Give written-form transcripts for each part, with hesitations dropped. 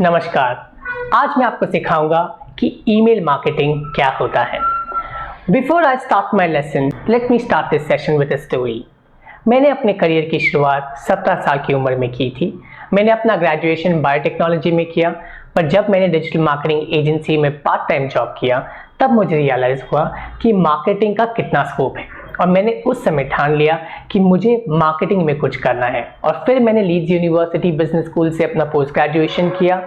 नमस्कार। आज मैं आपको सिखाऊंगा कि ईमेल मार्केटिंग क्या होता है। Before I start my lesson, let me start this session with a story. मैंने अपने करियर की शुरुआत 17 साल की उम्र में की थी। मैंने अपना ग्रेजुएशन बायोटेक्नोलॉजी में किया, पर जब मैंने डिजिटल मार्केटिंग एजेंसी में पार्ट टाइम जॉब किया तब मुझे रियलाइज़ हुआ कि मार्केटिंग का कितना स्कोप है, और मैंने उस समय ठान लिया कि मुझे मार्केटिंग में कुछ करना है। और फिर मैंने लीड्स यूनिवर्सिटी बिजनेस स्कूल से अपना पोस्ट ग्रेजुएशन किया,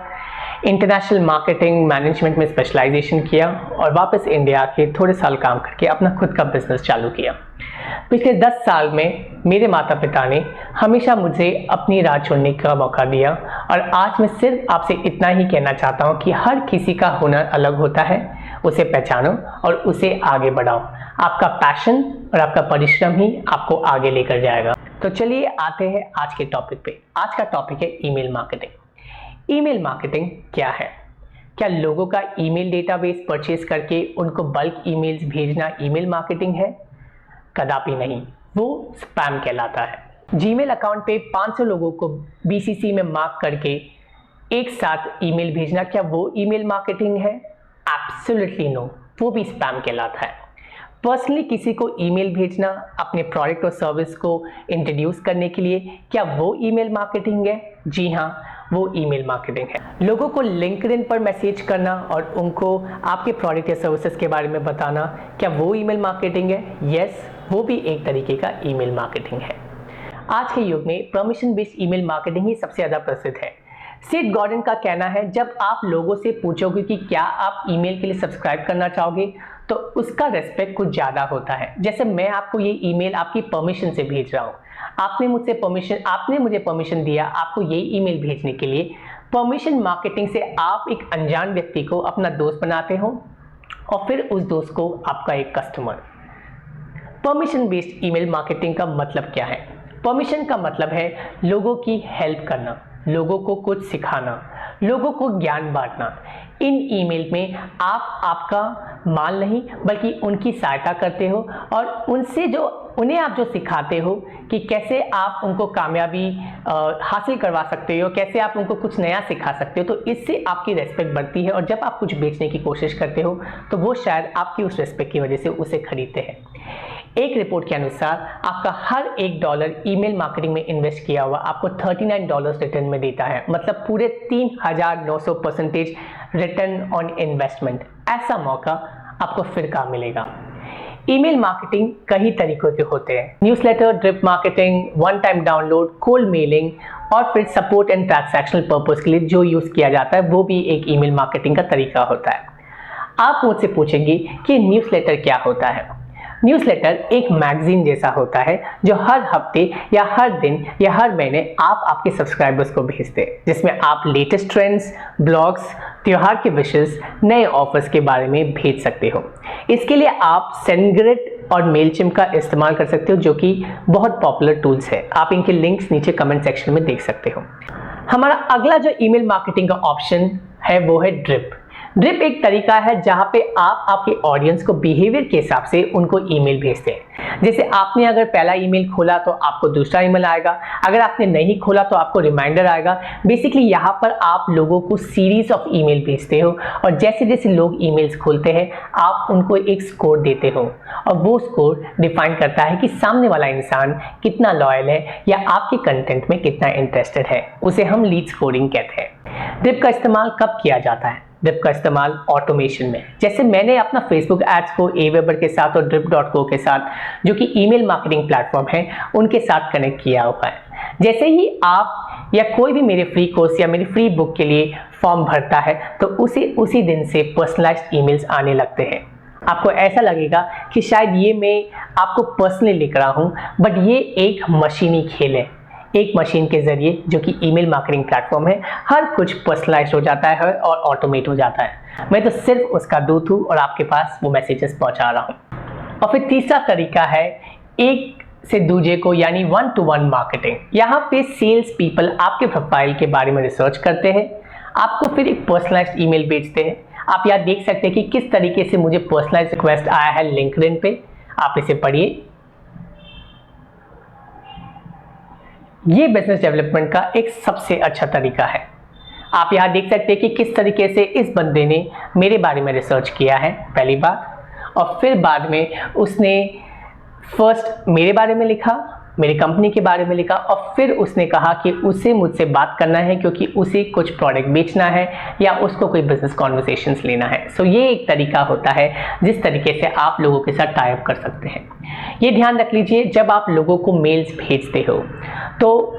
इंटरनेशनल मार्केटिंग मैनेजमेंट में स्पेशलाइजेशन किया और वापस इंडिया आके थोड़े साल काम करके अपना खुद का बिजनेस चालू किया। पिछले 10 साल में मेरे माता पिता ने हमेशा मुझे अपनी राह चुनने का मौका दिया, और आज मैं सिर्फ आपसे इतना ही कहना चाहता हूँ कि हर किसी का हुनर अलग होता है, उसे पहचानो और उसे आगे बढ़ाओ। आपका पैशन और आपका परिश्रम ही आपको आगे लेकर जाएगा। तो चलिए आते हैं आज के टॉपिक पे। आज का टॉपिक है ईमेल मार्केटिंग। ईमेल मार्केटिंग क्या है? क्या लोगों का ईमेल डेटाबेस परचेज करके उनको बल्क ईमेल्स भेजना ईमेल मार्केटिंग है? कदापि नहीं, वो स्पैम कहलाता है। जीमेल अकाउंट पे 500 लोगों को बीसीसी में मार्क करके एक साथ ईमेल भेजना, क्या वो ईमेल मार्केटिंग है? एब्सोल्युटली नो, वो भी स्पैम कहलाता है। पर्सनली किसी को ईमेल भेजना अपने प्रोडक्ट और सर्विस को इंट्रोड्यूस करने के लिए, क्या वो ईमेल मार्केटिंग है? जी हाँ, वो ईमेल मार्केटिंग है। लोगों को लिंक्डइन पर मैसेज करना और उनको आपके प्रोडक्ट या सर्विसेज के बारे में बताना, क्या वो ईमेल मार्केटिंग है? यस, वो भी एक तरीके का ईमेल मार्केटिंग है। आज के युग में परमिशन बेस्ड ईमेल मार्केटिंग ही सबसे ज़्यादा प्रसिद्ध है। सेथ गॉर्डन का कहना है, जब आप लोगों से पूछोगे कि क्या आप ईमेल के लिए सब्सक्राइब करना चाहोगे, तो उसका रेस्पेक्ट कुछ ज़्यादा होता है। जैसे मैं आपको ये ईमेल आपकी परमिशन से भेज रहा हूँ, आपने मुझे परमिशन दिया आपको ये ईमेल भेजने के लिए। परमिशन मार्केटिंग से आप एक अनजान व्यक्ति को अपना दोस्त बनाते हो और फिर उस दोस्त को आपका एक customer. Permission based email marketing का मतलब क्या है? परमिशन का मतलब है लोगों की हेल्प करना, लोगों को कुछ सिखाना, लोगों को ज्ञान बांटना। इन ईमेल में आप आपका माल नहीं बल्कि उनकी सहायता करते हो, और उन्हें आप जो सिखाते हो कि कैसे आप उनको कामयाबी हासिल करवा सकते हो, कैसे आप उनको कुछ नया सिखा सकते हो, तो इससे आपकी रेस्पेक्ट बढ़ती है। और जब आप कुछ बेचने की कोशिश करते हो तो वो शायद आपकी उस रेस्पेक्ट की वजह से उसे खरीदते हैं। एक रिपोर्ट के अनुसार आपका हर $1 ईमेल मार्केटिंग में इन्वेस्ट किया हुआ आपको $39 रिटर्न में देता है, मतलब पूरे 3900% रिटर्न ऑन इन्वेस्टमेंट। ऐसा मौका आपको फिर कहाँ मिलेगा? ईमेल मार्केटिंग कई तरीकों के होते हैं। Newsletter, drip marketing, one time download, cold mailing, और फिर सपोर्ट एंड ट्रांजैक्शनल पर्पस के लिए जो यूज़ किया जाता है वो भी एक ईमेल मार्केटिंग का तरीका होता है। आप मुझसे पूछेंगे कि न्यूज़लेटर क्या होता है? न्यूज़लेटर एक मैगजीन जैसा होता है जो हर हफ्ते या हर दिन या हर महीने आप आपके सब्सक्राइबर्स को भेजते हैं, जिसमें आप लेटेस्ट ट्रेंड्स, ब्लॉग्स, त्योहार के विशेस, नए ऑफर्स के बारे में भेज सकते हो। इसके लिए आप सेंडग्रिड और मेलचिम्प का इस्तेमाल कर सकते हो, जो कि बहुत पॉपुलर टूल्स है। आप इनके लिंक्स नीचे कमेंट सेक्शन में देख सकते हो। हमारा अगला जो ईमेल मार्केटिंग का ऑप्शन है वो है ड्रिप। ड्रिप एक तरीका है जहां पे आप आपके ऑडियंस को बिहेवियर के हिसाब से उनको ईमेल भेजते हैं। जैसे आपने अगर पहला ईमेल खोला तो आपको दूसरा ईमेल आएगा, अगर आपने नहीं खोला तो आपको रिमाइंडर आएगा। बेसिकली यहाँ पर आप लोगों को सीरीज ऑफ ईमेल भेजते हो, और जैसे जैसे लोग ईमेल्स खोलते हैं आप उनको एक स्कोर देते हो, और वो स्कोर डिफाइन करता है कि सामने वाला इंसान कितना लॉयल है या आपके कंटेंट में कितना इंटरेस्टेड है। उसे हम लीड स्कोरिंग कहते हैं। ड्रिप का इस्तेमाल कब किया जाता है? ड्रिप का इस्तेमाल ऑटोमेशन में। जैसे मैंने अपना फेसबुक एड्स को Aweber के साथ और drip.co के साथ, जो कि ईमेल मार्केटिंग प्लेटफॉर्म है, उनके साथ कनेक्ट किया हुआ है। जैसे ही आप या कोई भी मेरे फ्री कोर्स या मेरी फ्री बुक के लिए फॉर्म भरता है तो उसी दिन से पर्सनलाइज्ड ईमेल्स आने लगते हैं। आपको ऐसा लगेगा कि शायद ये मैं आपको पर्सनली लिख रहा हूँ, बट ये एक मशीनी खेल है। एक मशीन के जरिए, जो कि ईमेल मार्केटिंग प्लेटफॉर्म है, हर कुछ पर्सनलाइज हो जाता है और ऑटोमेट हो जाता है। मैं तो सिर्फ उसका दूत हूँ और आपके पास वो मैसेजेस पहुँचा रहा हूँ। और फिर तीसरा तरीका है एक से दूसरे को, यानी 1-to-1 मार्केटिंग। यहाँ पे सेल्स पीपल आपके प्रोफाइल के बारे में रिसर्च करते हैं, आपको फिर एक पर्सनलाइज्ड ईमेल भेजते हैं। आप यहाँ देख सकते हैं कि किस तरीके से मुझे पर्सनलाइज्ड रिक्वेस्ट आया है लिंक्डइन पे। आप इसे पढ़िए। ये बिजनेस डेवलपमेंट का एक सबसे अच्छा तरीका है। आप यहाँ देख सकते हैं कि किस तरीके से इस बंदे ने मेरे बारे में रिसर्च किया है, पहली बात। और फिर बाद में उसने फर्स्ट मेरे बारे में लिखा, मेरी कंपनी के बारे में लिखा, और फिर उसने कहा कि उसे मुझसे बात करना है क्योंकि उसे कुछ प्रोडक्ट बेचना है या उसको कोई बिजनेस कॉन्वर्सेशंस लेना है। सो ये एक तरीका होता है जिस तरीके से आप लोगों के साथ टाई अप कर सकते हैं। ये ध्यान रख लीजिए, जब आप लोगों को मेल्स भेजते हो तो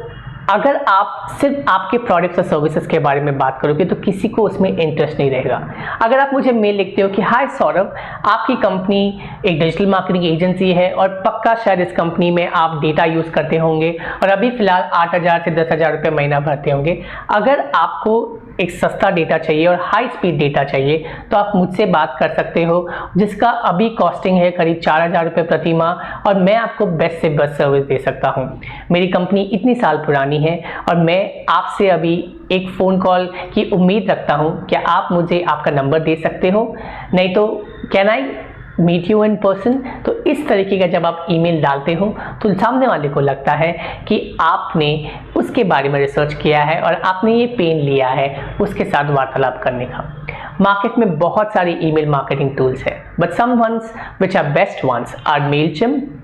अगर आप सिर्फ आपके प्रोडक्ट्स और सर्विसेज के बारे में बात करोगे तो किसी को उसमें इंटरेस्ट नहीं रहेगा। अगर आप मुझे मेल लिखते हो कि हाय सौरभ, आपकी कंपनी एक डिजिटल मार्केटिंग एजेंसी है और पक्का शायद इस कंपनी में आप डेटा यूज़ करते होंगे और अभी फ़िलहाल 8,000 से 10,000 रुपये महीना भरते होंगे, अगर आपको एक सस्ता डेटा चाहिए और हाई स्पीड डेटा चाहिए तो आप मुझसे बात कर सकते हो, जिसका अभी कॉस्टिंग है करीब 4,000 रुपये प्रति माह, और मैं आपको बेस्ट से बेस्ट सर्विस दे सकता हूँ। मेरी कंपनी इतनी साल पुरानी है और मैं आपसे अभी एक फ़ोन कॉल की उम्मीद रखता हूँ। क्या आप मुझे आपका नंबर दे सकते हो? नहीं तो can I meet you in person? तो इस तरीके का जब आप ईमेल डालते हो तो सामने वाले को लगता है कि आपने उसके बारे में रिसर्च किया है और आपने ये पेन लिया है उसके साथ वार्तालाप करने का। मार्केट में बहुत सारी ईमेल मार्केटिंग टूल्स है, but some ones which are best ones are Mailchimp.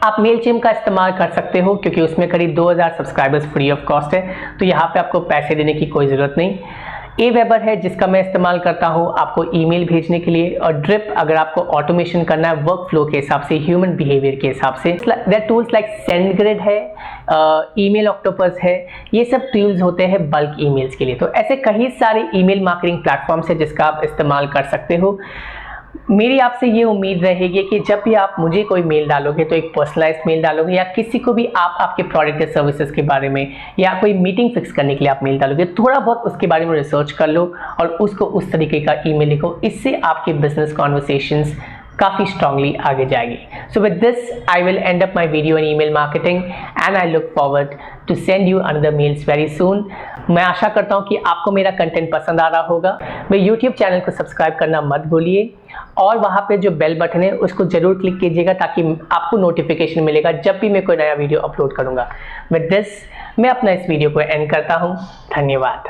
आप मेलचिम्प का इस्तेमाल कर सकते हो क्योंकि उसमें करीब 2,000 सब्सक्राइबर्स फ्री ऑफ कॉस्ट है, तो यहाँ पे आपको पैसे देने की कोई ज़रूरत नहीं। Aweber है जिसका मैं इस्तेमाल करता हूँ आपको ईमेल भेजने के लिए, और ड्रिप अगर आपको ऑटोमेशन करना है वर्क फ्लो के हिसाब से, ह्यूमन बिहेवियर के हिसाब से। दैट टूल्स लाइक सेंडग्रिड है, ईमेल ऑक्टोपस है, ये सब टूल्स होते हैं बल्क ईमेल्स के लिए। तो ऐसे कई सारे ईमेल मार्केटिंग प्लेटफॉर्म्स है जिसका आप इस्तेमाल कर सकते हो। मेरी आपसे ये उम्मीद रहेगी कि जब भी आप मुझे कोई मेल डालोगे तो एक पर्सनलाइज्ड मेल डालोगे, या किसी को भी आप आपके प्रोडक्ट या सर्विसेज के बारे में या कोई मीटिंग फिक्स करने के लिए आप मेल डालोगे, थोड़ा बहुत उसके बारे में रिसर्च कर लो और उसको उस तरीके का ईमेल लिखो। इससे आपके बिजनेस कॉन्वर्सेशंस काफ़ी स्ट्रांगली आगे जाएगी। So with this I will end up my video in email marketing and I look forward to send you another mails very soon. मैं आशा करता हूँ कि आपको मेरा कंटेंट पसंद आ रहा होगा। मेरे यूट्यूब चैनल को सब्सक्राइब करना मत भूलिए और वहाँ पे जो बेल बटन है उसको जरूर क्लिक कीजिएगा ताकि आपको नोटिफिकेशन मिलेगा जब भी मैं कोई नया वीडियो अपलोड करूँगा। विद दिस मैं अपना इस वीडियो को एंड करता हूँ। धन्यवाद।